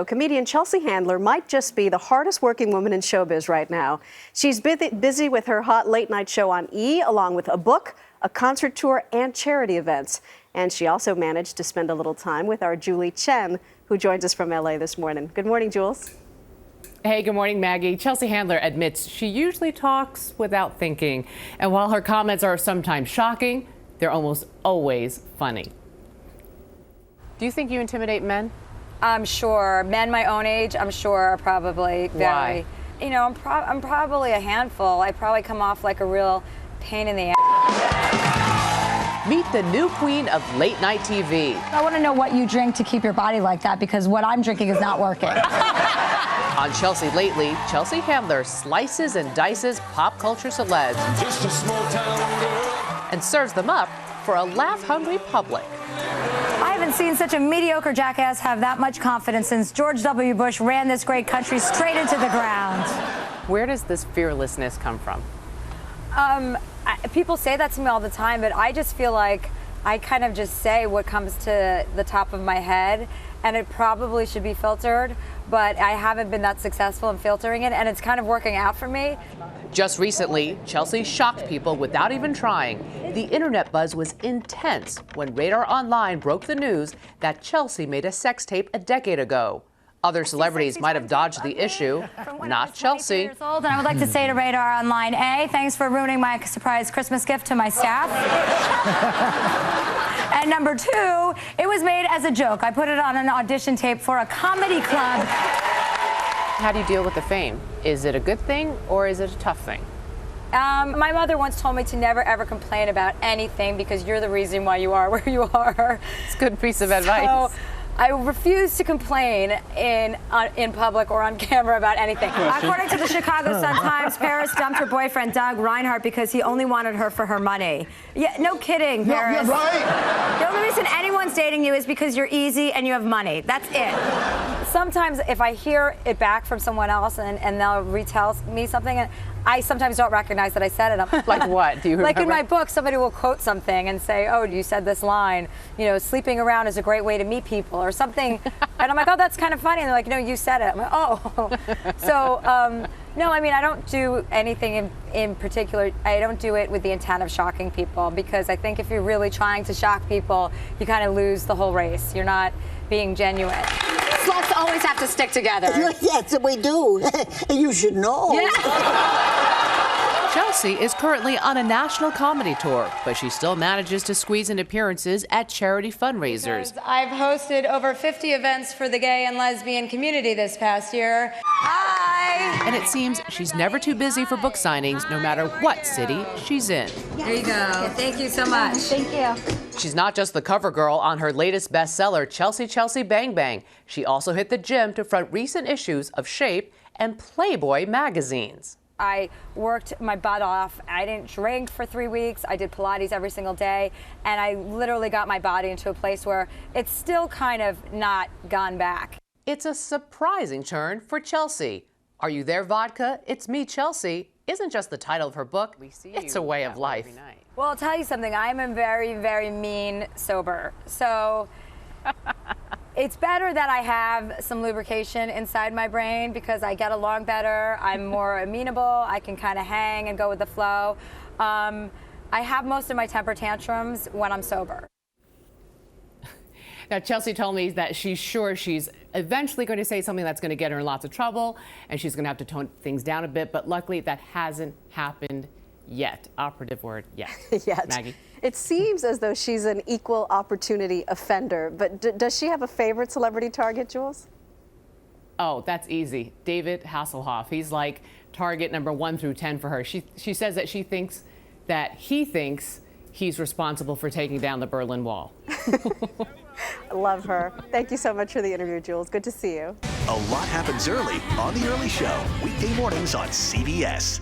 Comedian Chelsea Handler might just be the hardest working woman in showbiz right now. She's busy with her hot late night show on E!, along with a book, a concert tour, and charity events. And she also managed to spend a little time with our Julie Chen, who joins us from LA this morning. Good morning, Jules. Hey, good morning, Maggie. Chelsea Handler admits she usually talks without thinking. And while her comments are sometimes shocking, they're almost always funny. Do you think you intimidate men? I'm sure. Men my own age, I'm sure, are probably very. Why? You know, I'm probably a handful. I probably come off like a real pain in the ass. Meet the new queen of late night TV. I want to know what you drink to keep your body like that, because what I'm drinking is not working. On Chelsea Lately, Chelsea Handler slices and dices pop culture celebs Just a small town girl. and serves them up for a laugh-hungry public. I haven't seen such a mediocre jackass have that much confidence since George W. Bush ran this great country straight into the ground. Where does this fearlessness come from? People say that to me all the time, but I just feel like I kind of just say what comes to the top of my head, and it probably should be filtered, but I haven't been that successful in filtering it, and it's kind of working out for me. Just recently, Chelsea shocked people without even trying. The internet buzz was intense when Radar Online broke the news that Chelsea made a sex tape a decade ago. Other celebrities might have dodged the issue, not Chelsea. Years old, and I would like to say to Radar Online, A, thanks for ruining my surprise Christmas gift to my staff. And number two, it was made as a joke. I put it on an audition tape for a comedy club. How do you deal with the fame? Is it a good thing or is it a tough thing? My mother once told me to never ever complain about anything because you're the reason why you are where you are. It's a good piece of advice. So, I refuse to complain in public or on camera about anything. According to the Chicago Sun-Times, Paris dumped her boyfriend, Doug Reinhardt, because he only wanted her for her money. Yeah, no kidding, Paris. Yeah, right. The only reason anyone's dating you is because you're easy and you have money. That's it. Sometimes if I hear it back from someone else and they'll retell me something, and I sometimes don't recognize that I said it. I'm Like what? Do you remember? Like in my book, somebody will quote something and say, oh, you said this line, you know, sleeping around is a great way to meet people or something. And I'm like, oh, that's kind of funny. And they're like, no, you said it. I'm like, oh. So, no, I mean, I don't do anything in particular. I don't do it with the intent of shocking people, because I think if you're really trying to shock people, you kind of lose the whole race. You're not being genuine. Sluts always have to stick together. Yes, we do. You should know. Yeah. Chelsea is currently on a national comedy tour, but she still manages to squeeze in appearances at charity fundraisers. I've hosted over 50 events for the gay and lesbian community this past year. Hi! And it seems she's never too busy for book signings, no matter what city she's in. There you go. Thank you so much. Thank you. She's not just the cover girl on her latest bestseller, Chelsea Bang Bang. She also hit the gym to front recent issues of Shape and Playboy magazines. I worked my butt off. I didn't drink for 3 weeks. I did Pilates every single day. And I literally got my body into a place where it's still kind of not gone back. It's a surprising turn for Chelsea. Are You There, Vodka? It's Me, Chelsea isn't just the title of her book. It's a way of life. Well, I'll tell you something. I'm a very, very mean sober. So it's better that I have some lubrication inside my brain, because I get along better. I'm more amenable. I can kind of hang and go with the flow. I have most of my temper tantrums when I'm sober. Now, Chelsea told me that she's sure she's eventually going to say something that's going to get her in lots of trouble, and she's going to have to tone things down a bit, but luckily that hasn't happened yet. Operative word, yet. Yet. Maggie? It seems as though she's an equal opportunity offender, but does she have a favorite celebrity target, Jules? Oh, that's easy. David Hasselhoff. He's like target number 1 through 10 for her. She says that he thinks he's responsible for taking down the Berlin Wall. Love her. Thank you so much for the interview, Jules. Good to see you. A lot happens early on The Early Show, weekday mornings on CBS.